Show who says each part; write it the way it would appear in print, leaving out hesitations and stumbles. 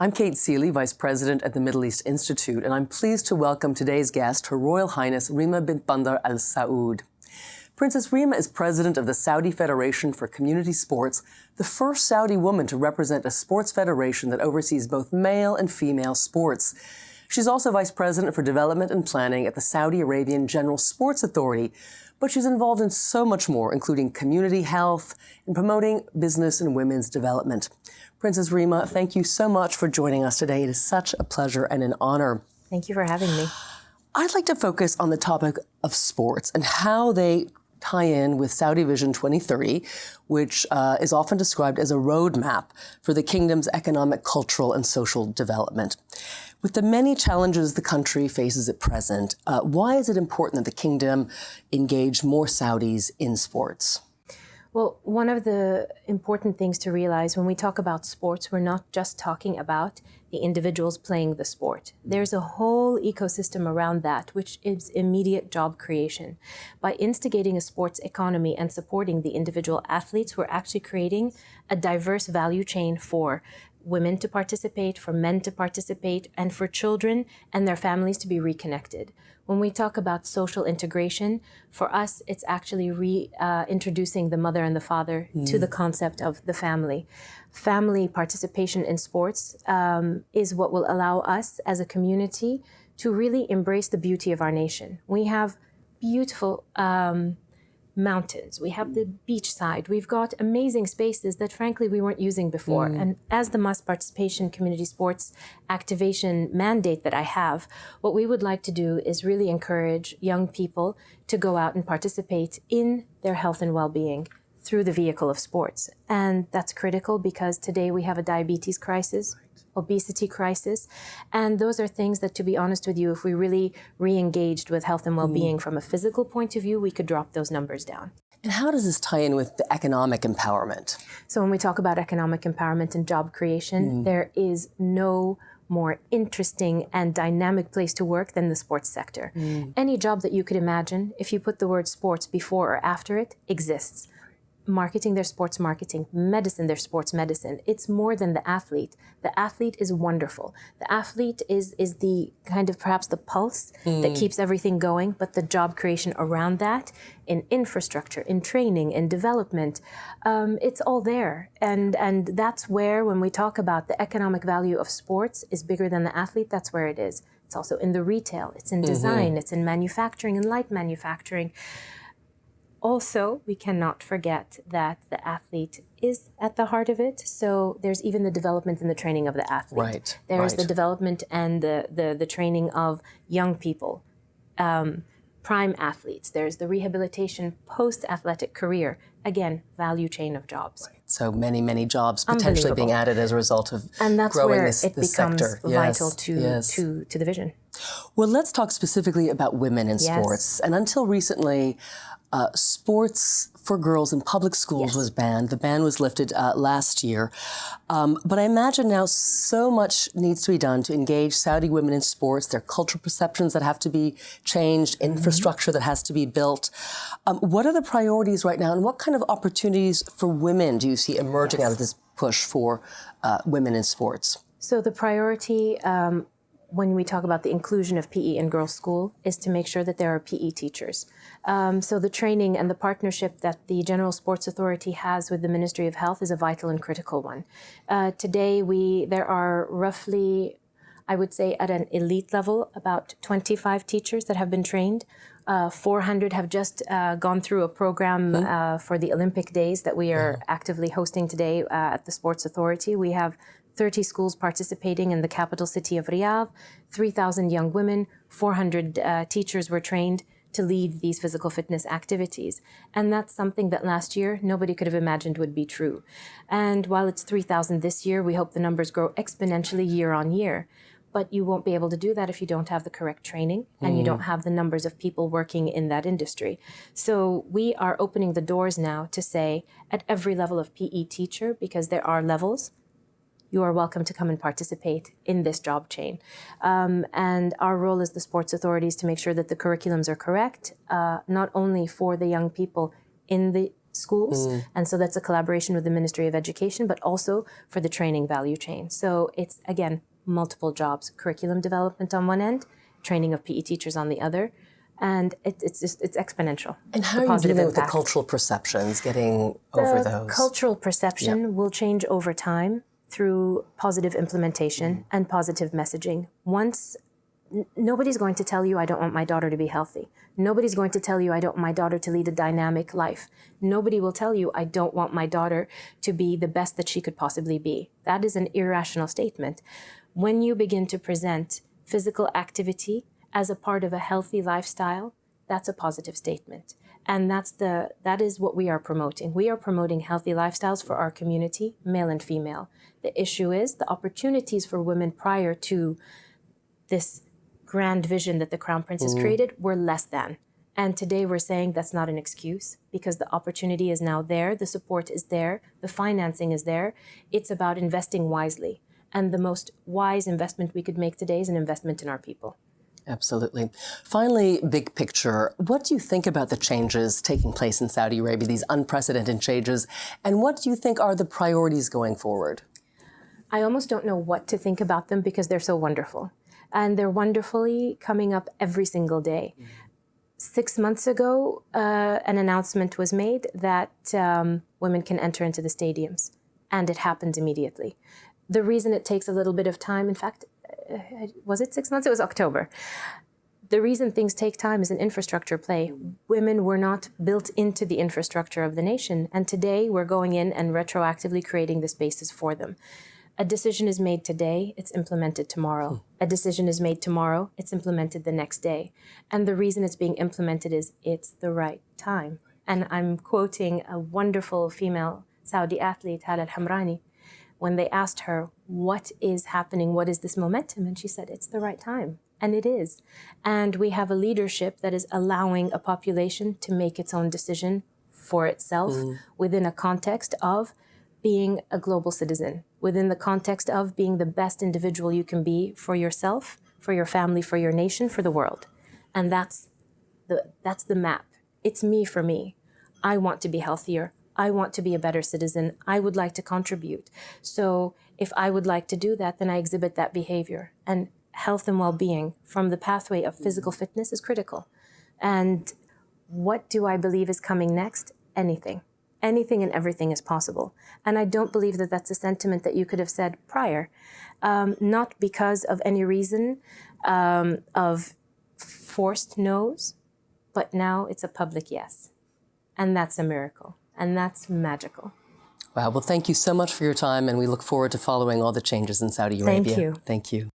Speaker 1: I'm Kate Seeley, Vice President at the Middle East Institute, and I'm pleased to welcome today's guest, Her Royal Highness Reema bint Bandar Al Saud. Princess Reema is president of the Saudi Federation for Community Sports, the first Saudi woman to represent a sports federation that oversees both male and female sports. She's also vice president for development and planning at the Saudi Arabian Sports Authority, but she's involved in so much more, including community health and promoting business and women's development. Princess Reema, thank you so much for joining us today. It is such a pleasure and an honor.
Speaker 2: Thank you for having me.
Speaker 1: I'd like to focus on the topic of sports and how they tie in with Saudi Vision 2030, which is often described as a roadmap for the kingdom's economic, cultural, and social development. With the many challenges the country faces at present, why is it important that the kingdom engage more Saudis in sports?
Speaker 2: Well, one of the important things to realize when we talk about sports, we're not just talking about the individuals playing the sport. There's a whole ecosystem around that, which is immediate job creation. By instigating a sports economy and supporting the individual athletes, we're actually creating a diverse value chain for women to participate, for men to participate, and for children and their families to be reconnected. When we talk about social integration, for us, it's actually reintroducing the mother and the father to the concept of the family. Family participation in sports is what will allow us as a community to really embrace the beauty of our nation. We have beautiful mountains, we have the beach side, we've got amazing spaces that frankly we weren't using before. And as the mass participation community sports activation mandate that I have, what we would like to do is really encourage young people to go out and participate in their health and well-being through the vehicle of sports. And that's critical because today we have a diabetes crisis, obesity crisis. And those are things that, to be honest with you, if we really re-engaged with health and well-being from a physical point of view, we could drop those numbers down.
Speaker 1: And how does this tie in with the economic empowerment?
Speaker 2: So when we talk about economic empowerment and job creation, there is no more interesting and dynamic place to work than the sports sector. Any job that you could imagine, if you put the word sports before or after it, exists. Marketing, their sports marketing, medicine, their sports medicine. It's more than the athlete. The athlete is wonderful. The athlete is the kind of perhaps the pulse that keeps everything going, but the job creation around that, in infrastructure, in training, in development, it's all there. And that's where, when we talk about the economic value of sports is bigger than the athlete, that's where it is. It's also in the retail, it's in design, it's in manufacturing and light manufacturing. Also, we cannot forget that the athlete is at the heart of it. So there's even the development and the training of the athlete. There's the development and the training of young people, prime athletes. There's the rehabilitation post-athletic career. Again, value chain of jobs.
Speaker 1: So many, many jobs potentially being added as a result of growing this sector.
Speaker 2: And that's where it becomes vital to the vision.
Speaker 1: Well, let's talk specifically about women in sports. And until recently, sports for girls in public schools was banned. The ban was lifted last year. But I imagine now so much needs to be done to engage Saudi women in sports. There are cultural perceptions that have to be changed, infrastructure that has to be built. What are the priorities right now, and what kind of opportunities for women do you see emerging out of this push for women in sports?
Speaker 2: So the priority when we talk about the inclusion of PE in girls' school is to make sure that there are PE teachers. So the training and the partnership that the General Sports Authority has with the Ministry of Health is a vital and critical one. Today, there are roughly, I would say at an elite level, about 25 teachers that have been trained. 400 have just gone through a program for the Olympic Days that we are actively hosting today at the Sports Authority. We have 30 schools participating in the capital city of Riyadh, 3,000 young women, 400 teachers were trained to lead these physical fitness activities. And that's something that last year nobody could have imagined would be true. And while it's 3,000 this year, we hope the numbers grow exponentially year on year. But you won't be able to do that if you don't have the correct training and you don't have the numbers of people working in that industry. So we are opening the doors now to say at every level of PE teacher, because there are levels, you are welcome to come and participate in this job chain. And our role as the sports authorities to make sure that the curriculums are correct, not only for the young people in the schools. And so that's a collaboration with the Ministry of Education, but also for the training value chain. So it's, again, multiple jobs, curriculum development on one end, training of PE teachers on the other, and it's exponential.
Speaker 1: And how are you dealing with the cultural perceptions, getting over those?
Speaker 2: Cultural perception will change over time through positive implementation and positive messaging. Nobody's going to tell you, I don't want my daughter to be healthy. Nobody's going to tell you, I don't want my daughter to lead a dynamic life. Nobody will tell you, I don't want my daughter to be the best that she could possibly be. That is an irrational statement. When you begin to present physical activity as a part of a healthy lifestyle, that's a positive statement. And that is what we are promoting. We are promoting healthy lifestyles for our community, male and female. The issue is the opportunities for women prior to this grand vision that the Crown Prince has created were less than. And today we're saying that's not an excuse because the opportunity is now there, the support is there, the financing is there. It's about investing wisely. And the most wise investment we could make today is an investment in our people.
Speaker 1: Absolutely. Finally, big picture, what do you think about the changes taking place in Saudi Arabia, these unprecedented changes, and what do you think are the priorities going forward?
Speaker 2: I almost don't know what to think about them because they're so wonderful. And they're wonderfully coming up every single day. 6 months ago, an announcement was made that women can enter into the stadiums, and it happened immediately. The reason it takes a little bit of time, in fact, was it 6 months? It was October. The reason things take time is an infrastructure play. Women were not built into the infrastructure of the nation, and today we're going in and retroactively creating the spaces for them. A decision is made today, it's implemented tomorrow. A decision is made tomorrow, it's implemented the next day. And the reason it's being implemented is it's the right time. And I'm quoting a wonderful female Saudi athlete, Hala Al-Hamrani, when they asked her, what is happening? What is this momentum? And she said, it's the right time. And it is. And we have a leadership that is allowing a population to make its own decision for itself within a context of being a global citizen, within the context of being the best individual you can be for yourself, for your family, for your nation, for the world. And that's the map. It's me for me. I want to be healthier. I want to be a better citizen. I would like to contribute. So if I would like to do that, then I exhibit that behavior. And health and well-being from the pathway of physical fitness is critical. And what do I believe is coming next? Anything. Anything and everything is possible. And I don't believe that that's a sentiment that you could have said prior, not because of any reason of forced no's, but now it's a public yes. And that's a miracle. And that's magical.
Speaker 1: Wow. Well, thank you so much for your time, and we look forward to following all the changes in Saudi Arabia.
Speaker 2: Thank you.
Speaker 1: Thank you.